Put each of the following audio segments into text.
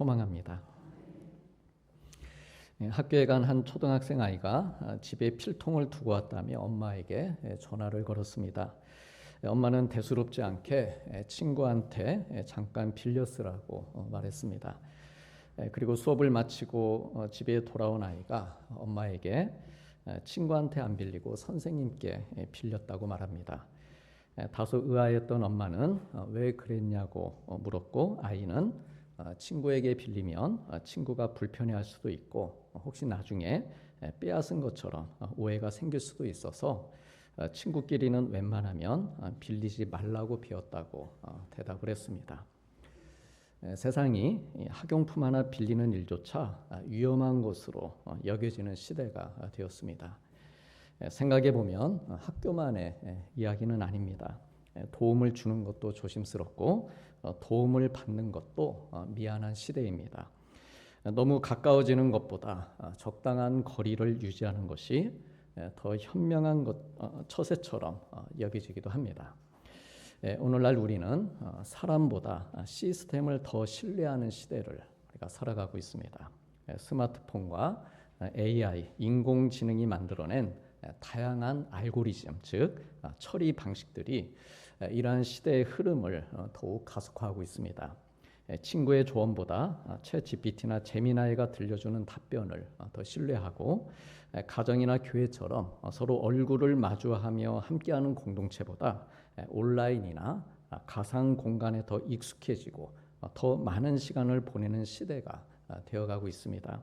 소망합니다. 학교에 간 한 초등학생 아이가 집에 필통을 두고 왔다며 엄마에게 전화를 걸었습니다. 엄마는 대수롭지 않게 친구한테 잠깐 빌려 쓰라고 말했습니다. 그리고 수업을 마치고 집에 돌아온 아이가 엄마에게 친구한테 안 빌리고 선생님께 빌렸다고 말합니다. 다소 의아했던 엄마는 왜 그랬냐고 물었고, 아이는 친구에게 빌리면 친구가 불편해할 수도 있고 혹시 나중에 빼앗은 것처럼 오해가 생길 수도 있어서 친구끼리는 웬만하면 빌리지 말라고 배웠다고 대답을 했습니다. 세상이 학용품 하나 빌리는 일조차 위험한 것으로 여겨지는 시대가 되었습니다. 생각해 보면 학교만의 이야기는 아닙니다. 도움을 주는 것도 조심스럽고 도움을 받는 것도 미안한 시대입니다. 너무 가까워지는 것보다 적당한 거리를 유지하는 것이 더 현명한 처세처럼 여겨지기도 합니다. 오늘날 우리는 사람보다 시스템을 더 신뢰하는 시대를 우리가 살아가고 있습니다. 스마트폰과 AI, 인공지능이 만들어낸 다양한 알고리즘, 즉 처리 방식들이 이러한 시대의 흐름을 더욱 가속화하고 있습니다. 친구의 조언보다 챗GPT나 제미나이가 들려주는 답변을 더 신뢰하고, 가정이나 교회처럼 서로 얼굴을 마주하며 함께하는 공동체보다 온라인이나 가상 공간에 더 익숙해지고 더 많은 시간을 보내는 시대가 되어가고 있습니다.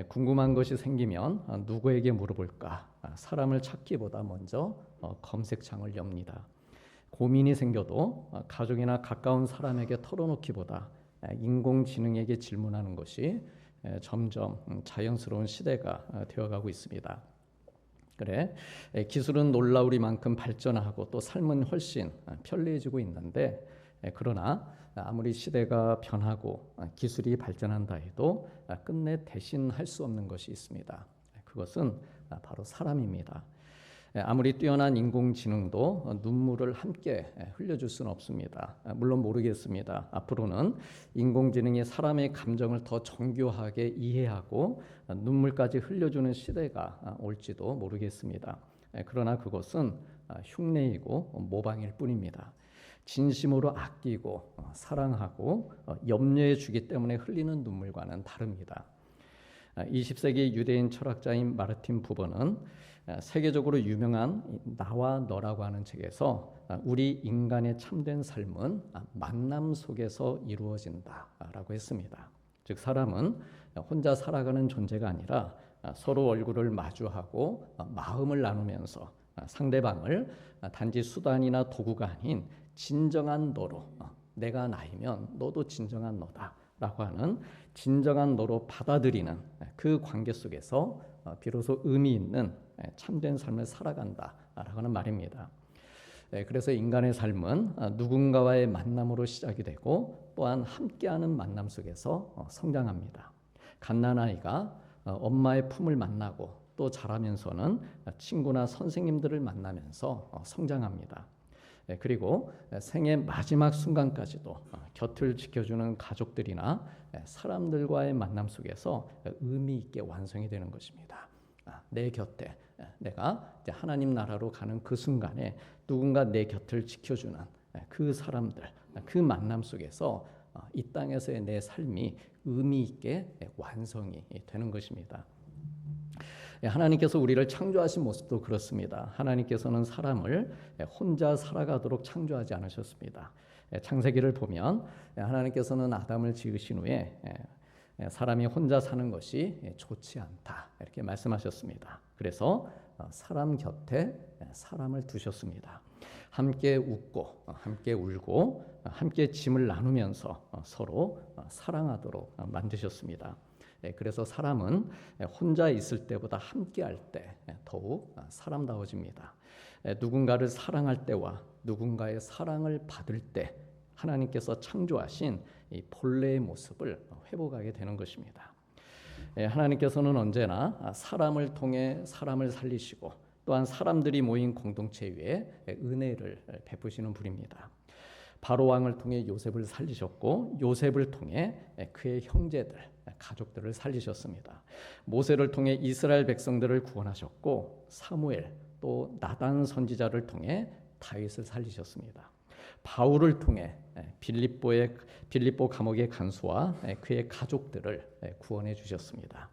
궁금한 것이 생기면 누구에게 물어볼까? 사람을 찾기보다 먼저 검색창을 엽니다. 고민이 생겨도 가족이나 가까운 사람에게 털어놓기보다 인공지능에게 질문하는 것이 점점 자연스러운 시대가 되어가고 있습니다. 그래, 기술은 놀라우리만큼 발전하고 또 삶은 훨씬 편리해지고 있는데, 그러나 아무리 시대가 변하고 기술이 발전한다 해도 끝내 대신할 수 없는 것이 있습니다. 그것은 바로 사람입니다. 아무리 뛰어난 인공지능도 눈물을 함께 흘려줄 수는 없습니다. 물론 모르겠습니다. 앞으로는 인공지능이 사람의 감정을 더 정교하게 이해하고 눈물까지 흘려주는 시대가 올지도 모르겠습니다. 그러나 그것은 흉내이고 모방일 뿐입니다. 진심으로 아끼고 사랑하고 염려해 주기 때문에 흘리는 눈물과는 다릅니다. 20세기 유대인 철학자인 마르틴 부버는 세계적으로 유명한 나와 너라고 하는 책에서 우리 인간의 참된 삶은 만남 속에서 이루어진다라고 했습니다. 즉, 사람은 혼자 살아가는 존재가 아니라 서로 얼굴을 마주하고 마음을 나누면서 상대방을 단지 수단이나 도구가 아닌 진정한 너로, 내가 나이면 너도 진정한 너다 라고 하는 진정한 너로 받아들이는 그 관계 속에서 비로소 의미 있는 참된 삶을 살아간다 라고 하는 말입니다. 그래서 인간의 삶은 누군가와의 만남으로 시작이 되고 또한 함께하는 만남 속에서 성장합니다. 갓난아이가 엄마의 품을 만나고 또 자라면서는 친구나 선생님들을 만나면서 성장합니다. 그리고 생의 마지막 순간까지도 곁을 지켜주는 가족들이나 사람들과의 만남 속에서 의미 있게 완성이 되는 것입니다. 내 곁에 내가 하나님 나라로 가는 그 순간에 누군가 내 곁을 지켜주는 그 사람들, 그 만남 속에서 이 땅에서의 내 삶이 의미 있게 완성이 되는 것입니다. 하나님께서 우리를 창조하신 모습도 그렇습니다. 하나님께서는 사람을 혼자 살아가도록 창조하지 않으셨습니다. 창세기를 보면 하나님께서는 아담을 지으신 후에 사람이 혼자 사는 것이 좋지 않다 이렇게 말씀하셨습니다. 그래서 사람 곁에 사람을 두셨습니다. 함께 웃고 함께 울고 함께 짐을 나누면서 서로 사랑하도록 만드셨습니다. 그래서 사람은 혼자 있을 때보다 함께 할 때 더욱 사람다워집니다. 누군가를 사랑할 때와 누군가의 사랑을 받을 때 하나님께서 창조하신 이 본래의 모습을 회복하게 되는 것입니다. 하나님께서는 언제나 사람을 통해 사람을 살리시고 또한 사람들이 모인 공동체 위에 은혜를 베푸시는 분입니다. 바로 왕을 통해 요셉을 살리셨고 요셉을 통해 그의 형제들, 가족들을 살리셨습니다. 모세를 통해 이스라엘 백성들을 구원하셨고 사무엘 또 나단 선지자를 통해 다윗을 살리셨습니다. 바울을 통해 빌립보 감옥의 간수와 그의 가족들을 구원해 주셨습니다.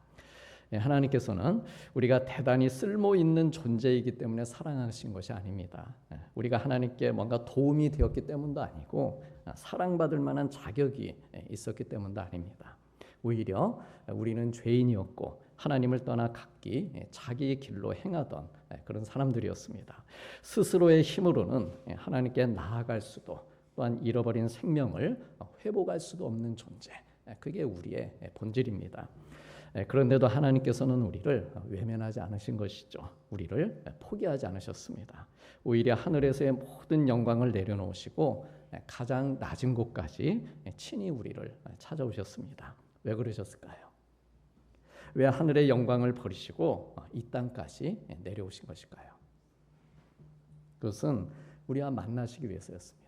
하나님께서는 우리가 대단히 쓸모 있는 존재이기 때문에 사랑하신 것이 아닙니다. 우리가 하나님께 뭔가 도움이 되었기 때문도 아니고 사랑받을 만한 자격이 있었기 때문도 아닙니다. 오히려 우리는 죄인이었고 하나님을 떠나 각기 자기의 길로 행하던 그런 사람들이었습니다. 스스로의 힘으로는 하나님께 나아갈 수도 또한 잃어버린 생명을 회복할 수도 없는 존재, 그게 우리의 본질입니다. 그런데도 하나님께서는 우리를 외면하지 않으신 것이죠. 우리를 포기하지 않으셨습니다. 오히려 하늘에서의 모든 영광을 내려놓으시고 가장 낮은 곳까지 친히 우리를 찾아오셨습니다. 왜 그러셨을까요? 왜 하늘의 영광을 버리시고 이 땅까지 내려오신 것일까요? 그것은 우리와 만나시기 위해서였습니다.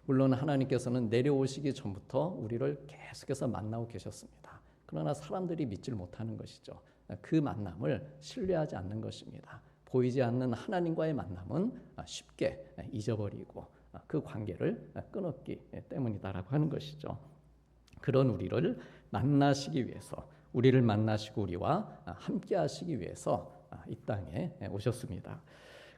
물론 하나님께서는 내려오시기 전부터 우리를 계속해서 만나고 계셨습니다. 그러나 사람들이 믿질 못하는 것이죠. 그 만남을 신뢰하지 않는 것입니다. 보이지 않는 하나님과의 만남은 쉽게 잊어버리고 그 관계를 끊었기 때문이다라고 하는 것이죠. 그런 우리를 만나시기 위해서, 우리를 만나시고 우리와 함께 하시기 위해서 이 땅에 오셨습니다.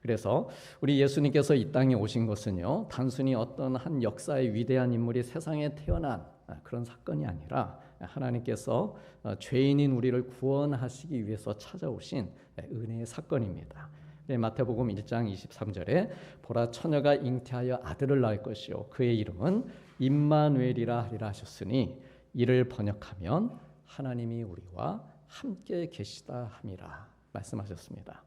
그래서 우리 예수님께서 이 땅에 오신 것은요, 단순히 어떤 한 역사의 위대한 인물이 세상에 태어난 그런 사건이 아니라 하나님께서 죄인인 우리를 구원하시기 위해서 찾아오신 은혜의 사건입니다. 마태복음 1장 23절에 보라 처녀가 잉태하여 아들을 낳을 것이요 그의 이름은 임마누엘이라 하리라 하셨으니 이를 번역하면 하나님이 우리와 함께 계시다 함이라 말씀하셨습니다.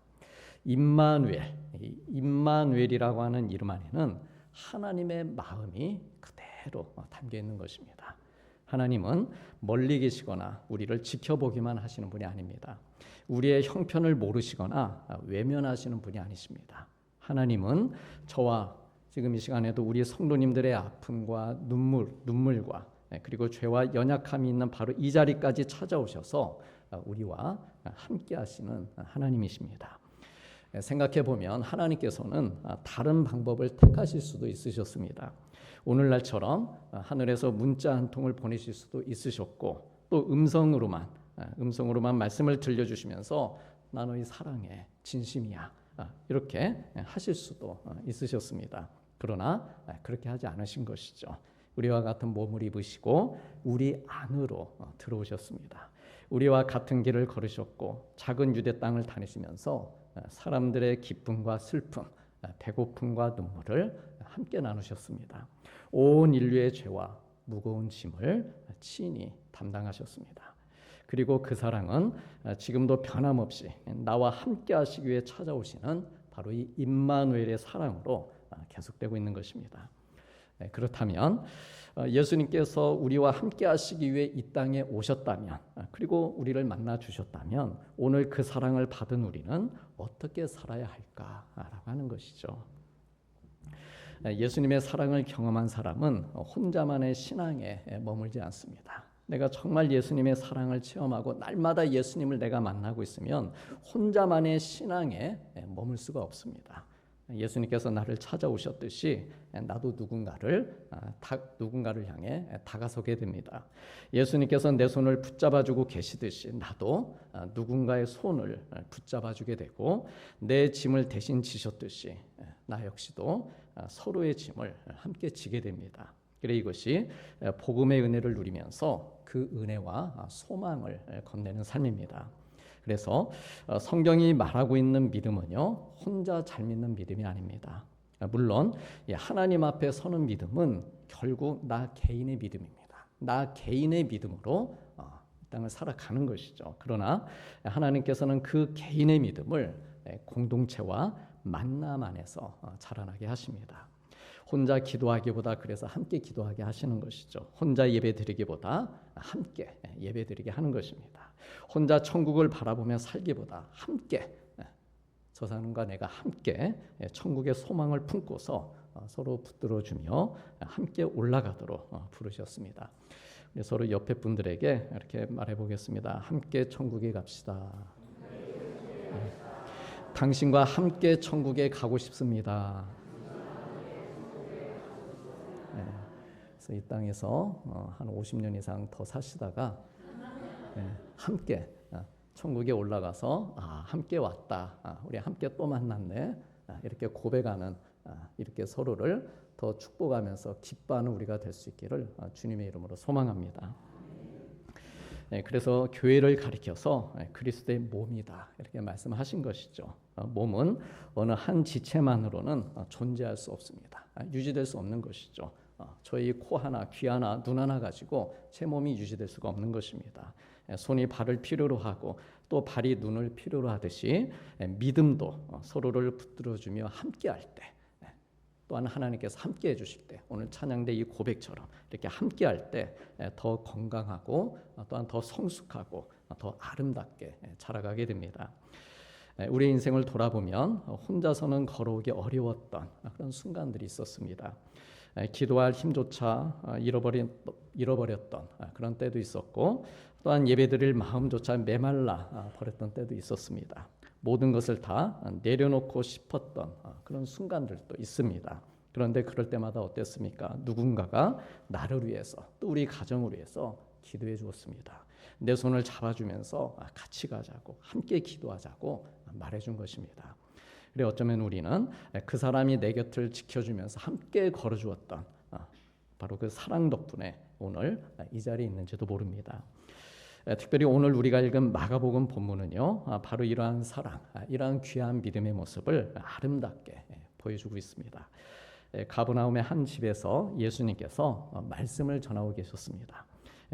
임마누엘이라고 하는 이름 안에는 하나님의 마음이 그대로 담겨 있는 것입니다. 하나님은 멀리 계시거나 우리를 지켜보기만 하시는 분이 아닙니다. 우리의 형편을 모르시거나 외면하시는 분이 아니십니다. 하나님은 저와 지금 이 시간에도 우리 성도님들의 아픔과 눈물과 그리고 죄와 연약함이 있는 바로 이 자리까지 찾아오셔서 우리와 함께 하시는 하나님이십니다. 생각해 보면 하나님께서는 다른 방법을 택하실 수도 있으셨습니다. 오늘날처럼 하늘에서 문자 한 통을 보내실 수도 있으셨고 또 음성으로만 말씀을 들려주시면서 나 너희 사랑해 진심이야 이렇게 하실 수도 있으셨습니다. 그러나 그렇게 하지 않으신 것이죠. 우리와 같은 몸을 입으시고 우리 안으로 들어오셨습니다. 우리와 같은 길을 걸으셨고 작은 유대 땅을 다니시면서 사람들의 기쁨과 슬픔, 배고픔과 눈물을 함께 나누셨습니다. 온 인류의 죄와 무거운 짐을 친히 담당하셨습니다. 그리고 그 사랑은 지금도 변함없이 나와 함께 하시기 위해 찾아오시는 바로 이 임마누엘의 사랑으로 계속되고 있는 것입니다. 그렇다면 예수님께서 우리와 함께 하시기 위해 이 땅에 오셨다면 그리고 우리를 만나 주셨다면 오늘 그 사랑을 받은 우리는 어떻게 살아야 할까라고 하는 것이죠. 예수님의 사랑을 경험한 사람은 혼자만의 신앙에 머물지 않습니다. 내가 정말 예수님의 사랑을 체험하고 날마다 예수님을 내가 만나고 있으면 혼자만의 신앙에 머물 수가 없습니다. 예수님께서 나를 찾아오셨듯이 나도 누군가를 향해 다가서게 됩니다. 예수님께서 내 손을 붙잡아주고 계시듯이 나도 누군가의 손을 붙잡아주게 되고 내 짐을 대신 지셨듯이 나 역시도 서로의 짐을 함께 지게 됩니다. 그래 이것이 복음의 은혜를 누리면서 그 은혜와 소망을 건네는 삶입니다. 그래서 성경이 말하고 있는 믿음은요, 혼자 잘 믿는 믿음이 아닙니다. 물론 하나님 앞에 서는 믿음은 결국 나 개인의 믿음입니다. 나 개인의 믿음으로 이 땅을 살아가는 것이죠. 그러나 하나님께서는 그 개인의 믿음을 공동체와 만남 안에서 자라나게 하십니다. 혼자 기도하기보다 그래서 함께 기도하게 하시는 것이죠. 혼자 예배드리기보다 함께 예배드리게 하는 것입니다. 혼자 천국을 바라보며 살기보다 함께 저 사람과 내가 함께 천국의 소망을 품고서 서로 붙들어주며 함께 올라가도록 부르셨습니다. 서로 옆에 분들에게 이렇게 말해보겠습니다. 함께 천국에 갑시다. 당신과 함께 천국에 가고 싶습니다. 그래서 이 땅에서 한 50년 이상 더 사시다가 함께 천국에 올라가서 함께 왔다. 우리 함께 또 만났네. 이렇게 고백하는 이렇게 서로를 더 축복하면서 기뻐하는 우리가 될 수 있기를 주님의 이름으로 소망합니다. 그래서 교회를 가리켜서 그리스도의 몸이다 이렇게 말씀하신 것이죠. 몸은 어느 한 지체만으로는 존재할 수 없습니다. 유지될 수 없는 것이죠. 저희 코 하나, 귀 하나, 눈 하나 가지고 제 몸이 유지될 수가 없는 것입니다. 손이 발을 필요로 하고 또 발이 눈을 필요로 하듯이 믿음도 서로를 붙들어주며 함께할 때 또한 하나님께서 함께 해주실 때 오늘 찬양대 이 고백처럼 이렇게 함께할 때 더 건강하고 또한 더 성숙하고 더 아름답게 자라가게 됩니다. 우리 인생을 돌아보면 혼자서는 걸어오기 어려웠던 그런 순간들이 있었습니다. 기도할 힘조차 잃어버렸던 그런 때도 있었고 또한 예배드릴 마음조차 메말라 버렸던 때도 있었습니다. 모든 것을 다 내려놓고 싶었던 그런 순간들도 있습니다. 그런데 그럴 때마다 어땠습니까? 누군가가 나를 위해서 또 우리 가정을 위해서 기도해 주었습니다. 내 손을 잡아주면서 같이 가자고 함께 기도하자고 말해준 것입니다. 그래 어쩌면 우리는 그 사람이 내 곁을 지켜주면서 함께 걸어주었던 바로 그 사랑 덕분에 오늘 이 자리에 있는지도 모릅니다. 특별히 오늘 우리가 읽은 마가복음 본문은요, 바로 이러한 사랑, 이러한 귀한 믿음의 모습을 아름답게 보여주고 있습니다. 가버나움의 한 집에서 예수님께서 말씀을 전하고 계셨습니다.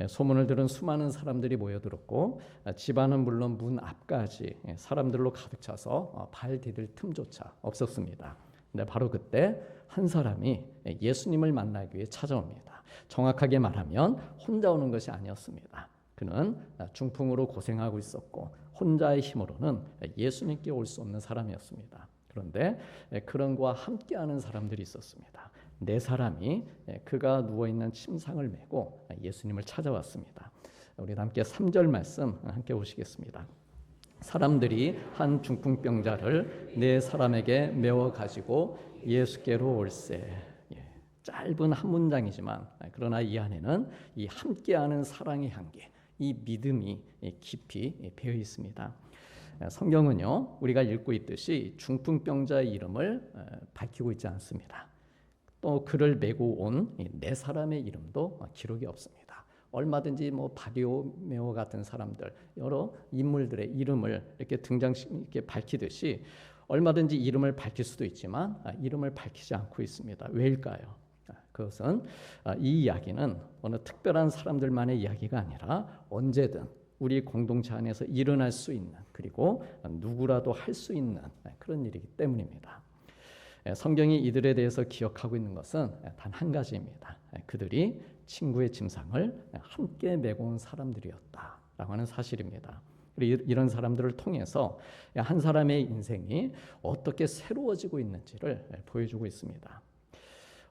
소문을 들은 수많은 사람들이 모여들었고 집안은 물론 문 앞까지 사람들로 가득 차서 발 디딜 틈조차 없었습니다. 근데 바로 그때 한 사람이 예수님을 만나기 위해 찾아옵니다. 정확하게 말하면 혼자 오는 것이 아니었습니다. 그는 중풍으로 고생하고 있었고 혼자의 힘으로는 예수님께 올 수 없는 사람이었습니다. 그런데 그런 그와 함께하는 사람들이 있었습니다. 네 사람이 그가 누워있는 침상을 메고 예수님을 찾아왔습니다. 우리 함께 3절 말씀 함께 보시겠습니다. 사람들이 한 중풍병자를 네 사람에게 메워 가지고 예수께로 올세. 짧은 한 문장이지만 그러나 이 안에는 이 함께하는 사랑의 향기, 이 믿음이 깊이 배어 있습니다. 성경은요 우리가 읽고 있듯이 중풍병자의 이름을 밝히고 있지 않습니다. 또 그를 메고 온 네 사람의 이름도 기록이 없습니다. 얼마든지 바리오메오 같은 사람들 여러 인물들의 이름을 이렇게 이렇게 밝히듯이 얼마든지 이름을 밝힐 수도 있지만 이름을 밝히지 않고 있습니다. 왜일까요? 그것은 이 이야기는 어느 특별한 사람들만의 이야기가 아니라 언제든 우리 공동체 안에서 일어날 수 있는 그리고 누구라도 할 수 있는 그런 일이기 때문입니다. 성경이 이들에 대해서 기억하고 있는 것은 단 한 가지입니다. 그들이 친구의 침상을 함께 메고 온 사람들이었다라고 하는 사실입니다. 그리고 이런 사람들을 통해서 한 사람의 인생이 어떻게 새로워지고 있는지를 보여주고 있습니다.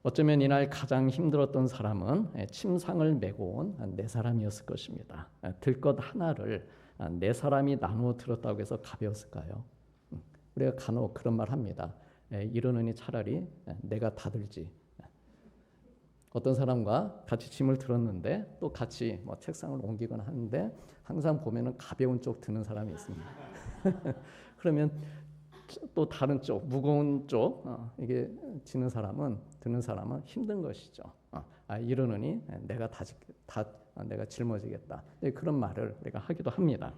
어쩌면 이날 가장 힘들었던 사람은 침상을 메고 온 네 사람이었을 것입니다. 들 것 하나를 네 사람이 나누어 들었다고 해서 가벼웠을까요? 우리가 간혹 그런 말 합니다. 이러느니 차라리 내가 다 들지. 어떤 사람과 같이 짐을 들었는데 또 같이 책상을 옮기거나 하는데 항상 보면은 가벼운 쪽 드는 사람이 있습니다. 그러면 또 다른 쪽 무거운 쪽 이게 드는 사람은 힘든 것이죠. 이러느니 내가 내가 짊어지겠다. 그런 말을 우리가 하기도 합니다.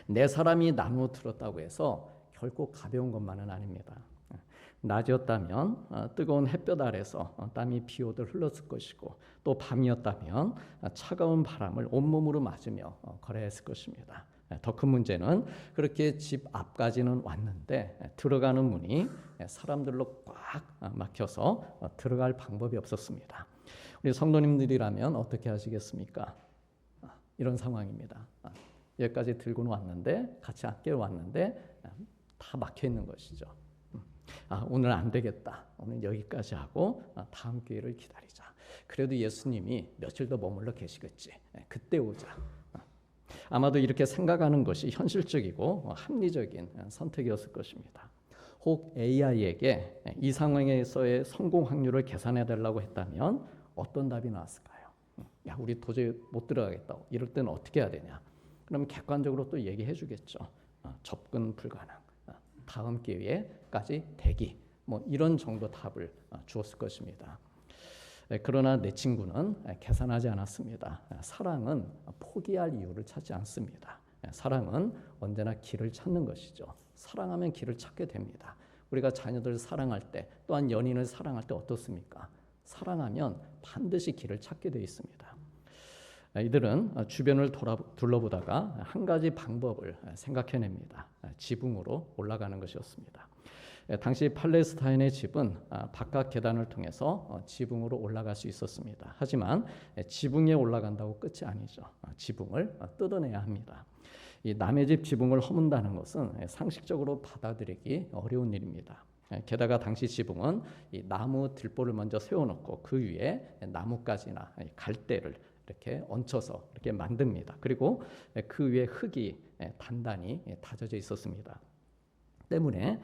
네 사람이 나누어 들었다고 해서 결코 가벼운 것만은 아닙니다. 낮이었다면 뜨거운 햇볕 아래서 땀이 비오듯 흘렀을 것이고 또 밤이었다면 차가운 바람을 온몸으로 맞으며 걸어야 했을 것입니다. 더 큰 문제는 그렇게 집 앞까지는 왔는데 들어가는 문이 사람들로 꽉 막혀서 들어갈 방법이 없었습니다. 우리 성도님들이라면 어떻게 하시겠습니까? 이런 상황입니다. 여기까지 들고는 왔는데 같이 함께 왔는데 다 막혀 있는 것이죠. 오늘 안 되겠다. 오늘 여기까지 하고 다음 기회를 기다리자. 그래도 예수님이 며칠 더 머물러 계시겠지. 그때 오자. 아마도 이렇게 생각하는 것이 현실적이고 합리적인 선택이었을 것입니다. 혹 AI에게 이 상황에서의 성공 확률을 계산해 달라고 했다면 어떤 답이 나왔을까요? 야, 우리 도저히 못 들어가겠다. 이럴 때는 어떻게 해야 되냐? 그럼 객관적으로 또 얘기해 주겠죠. 접근 불가능, 다음 기회까지 대기, 이런 정도 답을 주었을 것입니다. 그러나 내 친구는 계산하지 않았습니다. 사랑은 포기할 이유를 찾지 않습니다. 사랑은 언제나 길을 찾는 것이죠. 사랑하면 길을 찾게 됩니다. 우리가 자녀들을 사랑할 때, 또한 연인을 사랑할 때 어떻습니까? 사랑하면 반드시 길을 찾게 되어 있습니다. 이들은 주변을 둘러보다가 한 가지 방법을 생각해냅니다. 지붕으로 올라가는 것이었습니다. 당시 팔레스타인의 집은 바깥 계단을 통해서 지붕으로 올라갈 수 있었습니다. 하지만 지붕에 올라간다고 끝이 아니죠. 지붕을 뜯어내야 합니다. 이 남의 집 지붕을 허문다는 것은 상식적으로 받아들이기 어려운 일입니다. 게다가 당시 지붕은 이 나무 들보를 먼저 세워놓고 그 위에 나뭇가지나 갈대를 이렇게 얹혀서 이렇게 만듭니다. 그리고 그 위에 흙이 단단히 다져져 있었습니다. 때문에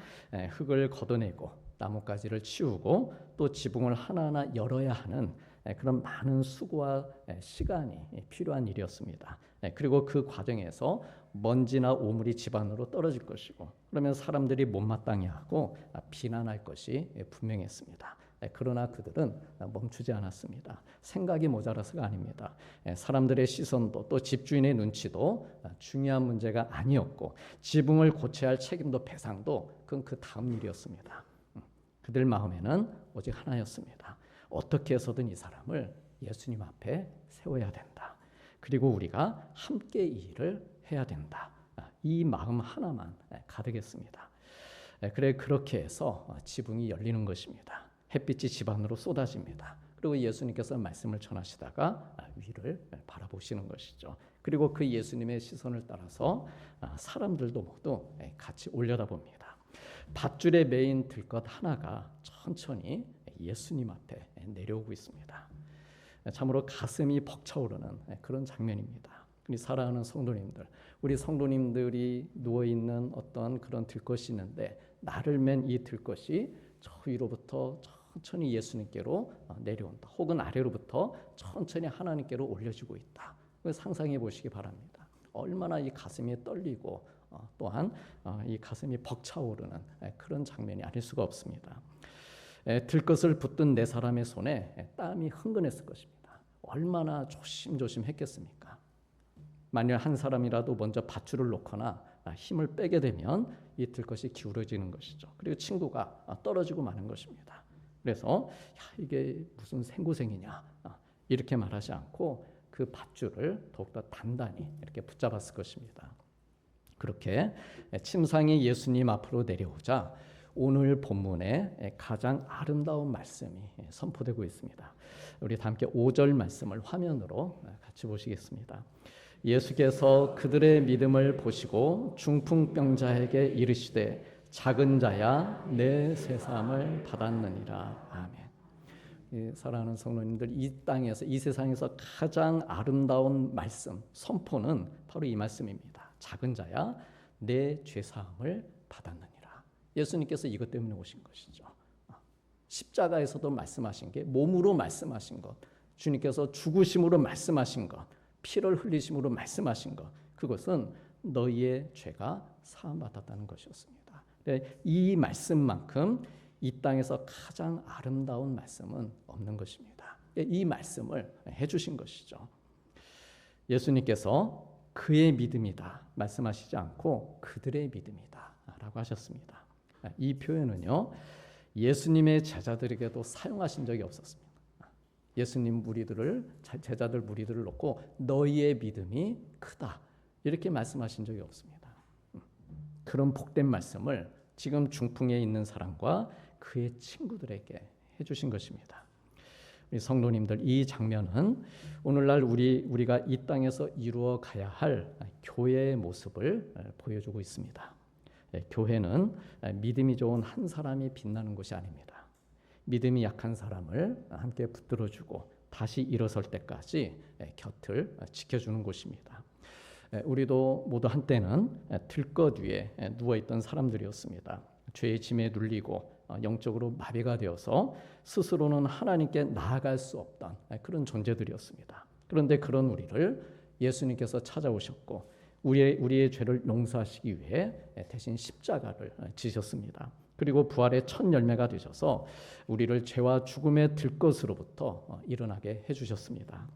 흙을 걷어내고 나뭇가지를 치우고 또 지붕을 하나하나 열어야 하는 그런 많은 수고와 시간이 필요한 일이었습니다. 그리고 그 과정에서 먼지나 오물이 집안으로 떨어질 것이고 그러면 사람들이 못마땅해하고 비난할 것이 분명했습니다. 그러나 그들은 멈추지 않았습니다. 생각이 모자라서가 아닙니다. 사람들의 시선도 또 집주인의 눈치도 중요한 문제가 아니었고 지붕을 고쳐야 할 책임도 배상도 그건 그 다음 일이었습니다. 그들 마음에는 오직 하나였습니다. 어떻게 해서든 이 사람을 예수님 앞에 세워야 된다. 그리고 우리가 함께 이 일을 해야 된다. 이 마음 하나만 가득했습니다. 그래 그렇게 해서 지붕이 열리는 것입니다. 햇빛이 집안으로 쏟아집니다. 그리고 예수님께서 말씀을 전하시다가 위를 바라보시는 것이죠. 그리고 그 예수님의 시선을 따라서 사람들도 모두 같이 올려다봅니다. 밧줄에 매인 들것 하나가 천천히 예수님 앞에 내려오고 있습니다. 참으로 가슴이 벅차오르는 그런 장면입니다. 우리 사랑하는 성도님들, 우리 성도님들이 누워있는 어떤 그런 들것이 있는데 나를 맨 이 들것이 저 위로부터 천천히 예수님께로 내려온다. 혹은 아래로부터 천천히 하나님께로 올려지고 있다. 상상해 보시기 바랍니다. 얼마나 이 가슴이 떨리고 또한 이 가슴이 벅차오르는 그런 장면이 아닐 수가 없습니다. 들것을 붙든 네 사람의 손에 땀이 흥건했을 것입니다. 얼마나 조심조심 했겠습니까? 만일 한 사람이라도 먼저 밧줄을 놓거나 힘을 빼게 되면 이 들것이 기울어지는 것이죠. 그리고 친구가 떨어지고 마는 것입니다. 그래서 이게 무슨 생고생이냐 이렇게 말하지 않고 그 밧줄을 더욱더 단단히 이렇게 붙잡았을 것입니다. 그렇게 침상이 예수님 앞으로 내려오자 오늘 본문에 가장 아름다운 말씀이 선포되고 있습니다. 우리 다 함께 5절 말씀을 화면으로 같이 보시겠습니다. 예수께서 그들의 믿음을 보시고 중풍병자에게 이르시되 작은 자야 내 세상을 받았느니라. 아멘. 사랑하는 성도님들, 이 땅에서 이 세상에서 가장 아름다운 말씀 선포는 바로 이 말씀입니다. 작은 자야 내 죄사함을 받았느니라. 예수님께서 이것 때문에 오신 것이죠. 십자가에서도 말씀하신 게 몸으로 말씀하신 것, 주님께서 죽으심으로 말씀하신 것, 피를 흘리심으로 말씀하신 것, 그것은 너희의 죄가 사함받았다는 것이었습니다. 이 말씀만큼 이 땅에서 가장 아름다운 말씀은 없는 것입니다. 이 말씀을 해주신 것이죠. 예수님께서 그의 믿음이다 말씀하시지 않고 그들의 믿음이다 라고 하셨습니다. 이 표현은요, 예수님의 제자들에게도 사용하신 적이 없었습니다. 예수님 제자들 무리들을 놓고 너희의 믿음이 크다 이렇게 말씀하신 적이 없습니다. 그런 복된 말씀을 지금 중풍에 있는 사람과 그의 친구들에게 해주신 것입니다. 우리 성도님들, 이 장면은 오늘날 우리가 이 땅에서 이루어 가야 할 교회의 모습을 보여주고 있습니다. 교회는 믿음이 좋은 한 사람이 빛나는 곳이 아닙니다. 믿음이 약한 사람을 함께 붙들어주고 다시 일어설 때까지 곁을 지켜주는 곳입니다. 우리도 모두 한때는 들것 위에 누워있던 사람들이었습니다. 죄의 짐에 눌리고 영적으로 마비가 되어서 스스로는 하나님께 나아갈 수 없던 그런 존재들이었습니다. 그런데 그런 우리를 예수님께서 찾아오셨고 우리의 죄를 용서하시기 위해 대신 십자가를 지셨습니다. 그리고 부활의 첫 열매가 되셔서 우리를 죄와 죽음의 들것으로부터 일어나게 해주셨습니다.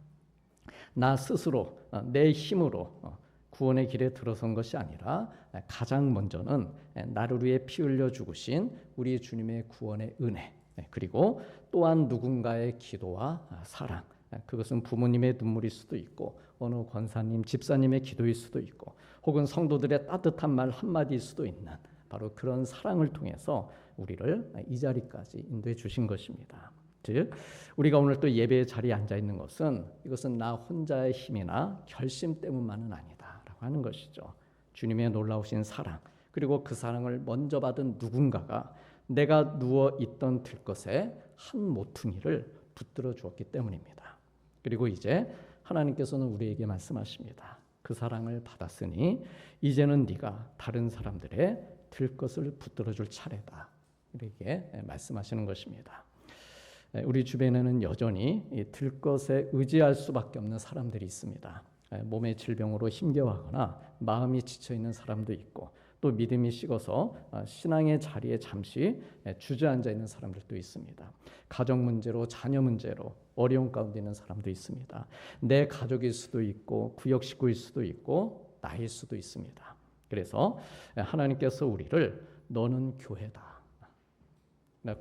나 스스로 내 힘으로 구원의 길에 들어선 것이 아니라 가장 먼저는 나를 위해 피 흘려 죽으신 우리 주님의 구원의 은혜, 그리고 또한 누군가의 기도와 사랑, 그것은 부모님의 눈물일 수도 있고 어느 권사님, 집사님의 기도일 수도 있고 혹은 성도들의 따뜻한 말 한마디일 수도 있는 바로 그런 사랑을 통해서 우리를 이 자리까지 인도해 주신 것입니다. 즉 우리가 오늘 또 예배의 자리에 앉아 있는 것은 이것은 나 혼자의 힘이나 결심 때문만은 아니다라고 하는 것이죠. 주님의 놀라우신 사랑, 그리고 그 사랑을 먼저 받은 누군가가 내가 누워 있던 들것에 한 모퉁이를 붙들어 주었기 때문입니다. 그리고 이제 하나님께서는 우리에게 말씀하십니다. 그 사랑을 받았으니 이제는 네가 다른 사람들의 들것을 붙들어 줄 차례다. 이렇게 말씀하시는 것입니다. 우리 주변에는 여전히 이 들것에 의지할 수밖에 없는 사람들이 있습니다. 몸의 질병으로 힘겨워하거나 마음이 지쳐있는 사람도 있고 또 믿음이 식어서 신앙의 자리에 잠시 주저앉아 있는 사람들도 있습니다. 가정 문제로, 자녀 문제로 어려운 가운데 있는 사람도 있습니다. 내 가족일 수도 있고 구역 식구일 수도 있고 나일 수도 있습니다. 그래서 하나님께서 우리를 너는 교회다,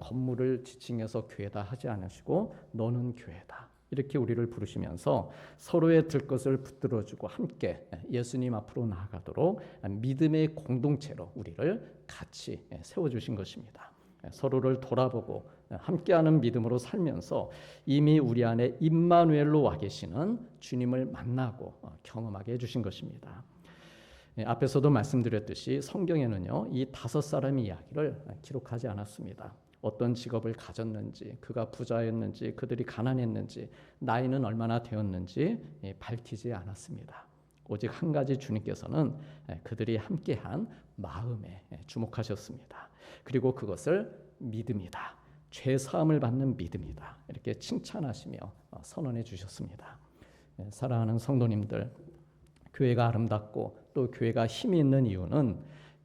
건물을 지칭해서 교회다 하지 않으시고 너는 교회다 이렇게 우리를 부르시면서 서로의 들것을 붙들어주고 함께 예수님 앞으로 나아가도록 믿음의 공동체로 우리를 같이 세워주신 것입니다. 서로를 돌아보고 함께하는 믿음으로 살면서 이미 우리 안에 임마누엘로 와 계시는 주님을 만나고 경험하게 해주신 것입니다. 앞에서도 말씀드렸듯이 성경에는요, 이 5사람의 이야기를 기록하지 않았습니다. 어떤 직업을 가졌는지, 그가 부자였는지, 그들이 가난했는지, 나이는 얼마나 되었는지 밝히지 않았습니다. 오직 한 가지 주님께서는 그들이 함께한 마음에 주목하셨습니다. 그리고 그것을 믿음이다, 죄 사함을 받는 믿음이다 이렇게 칭찬하시며 선언해 주셨습니다. 사랑하는 성도님들, 교회가 아름답고 또 교회가 힘이 있는 이유는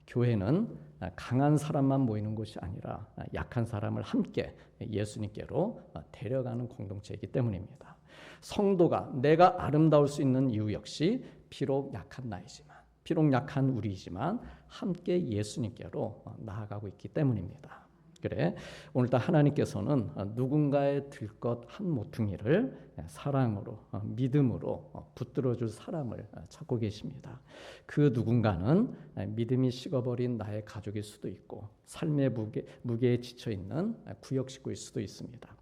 교회는 강한 사람만 모이는 곳이 아니라 약한 사람을 함께 예수님께로 데려가는 공동체이기 때문입니다. 성도가 내가 아름다울 수 있는 이유 역시 비록 약한 나이지만, 비록 약한 우리이지만 함께 예수님께로 나아가고 있기 때문입니다. 그래 오늘도 하나님께서는 누군가의 들것 한 모퉁이를 사랑으로, 믿음으로 붙들어줄 사람을 찾고 계십니다. 그 누군가는 믿음이 식어버린 나의 가족일 수도 있고 삶의 무게에 지쳐있는 구역 식구일 수도 있습니다.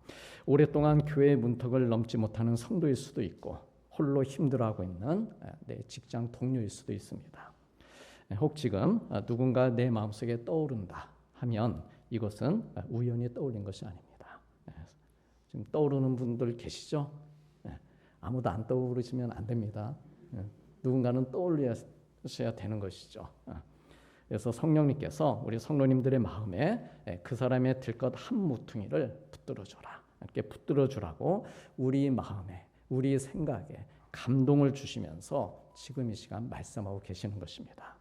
오랫동안 교회의 문턱을 넘지 못하는 성도일 수도 있고 홀로 힘들어하고 있는 내 직장 동료일 수도 있습니다. 혹 지금 누군가 내 마음속에 떠오른다 하면 이것은 우연히 떠올린 것이 아닙니다. 지금 떠오르는 분들 계시죠? 아무도 안 떠오르시면 안 됩니다. 누군가는 떠올려야 되는 것이죠. 그래서 성령님께서 우리 성도님들의 마음에 그 사람의 들것 한 모퉁이를 붙들어줘라, 이렇게 붙들어주라고 우리 마음에, 우리 생각에 감동을 주시면서 지금 이 시간 말씀하고 계시는 것입니다.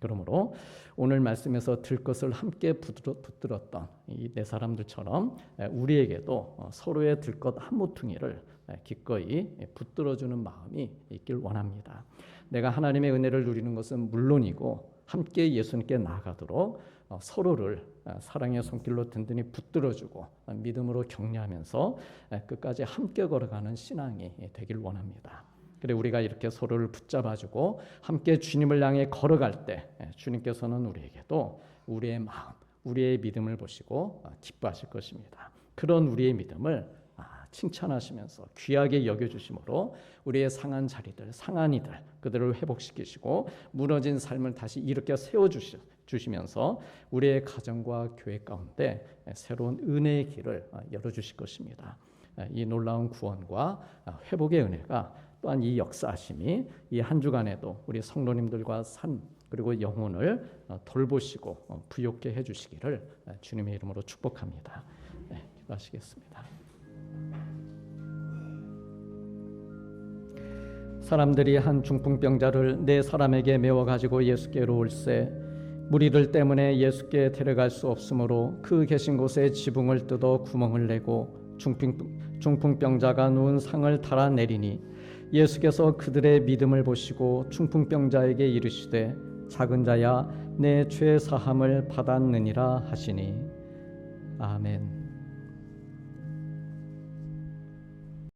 그러므로 오늘 말씀에서 들것을 함께 붙들었던 이 네 사람들처럼 우리에게도 서로의 들것 한 모퉁이를 기꺼이 붙들어주는 마음이 있길 원합니다. 내가 하나님의 은혜를 누리는 것은 물론이고 함께 예수님께 나아가도록 서로를 사랑의 손길로 든든히 붙들어주고 믿음으로 격려하면서 끝까지 함께 걸어가는 신앙이 되길 원합니다. 그래 우리가 이렇게 서로를 붙잡아주고 함께 주님을 향해 걸어갈 때 주님께서는 우리에게도 우리의 마음, 우리의 믿음을 보시고 기뻐하실 것입니다. 그런 우리의 믿음을 칭찬하시면서 귀하게 여겨주심으로 우리의 상한 자리들, 상한 이들 그들을 회복시키시고 무너진 삶을 다시 일으켜 세워주시면서 우리의 가정과 교회 가운데 새로운 은혜의 길을 열어주실 것입니다. 이 놀라운 구원과 회복의 은혜가 또한 이 역사하심이 이 한 주간에도 우리 성도님들과 삶 그리고 영혼을 돌보시고 부욕게 해주시기를 주님의 이름으로 축복합니다. 기도하시겠습니다. 사람들이 한 중풍병자를 네 사람에게 메워 가지고 예수께로 올세 무리들 때문에 예수께 데려갈 수 없으므로 그 계신 곳에 지붕을 뜯어 구멍을 내고 중풍병자가 누운 상을 달아내리니 예수께서 그들의 믿음을 보시고 중풍병자에게 이르시되 작은 자야 내 죄 사함을 받았느니라 하시니 아멘.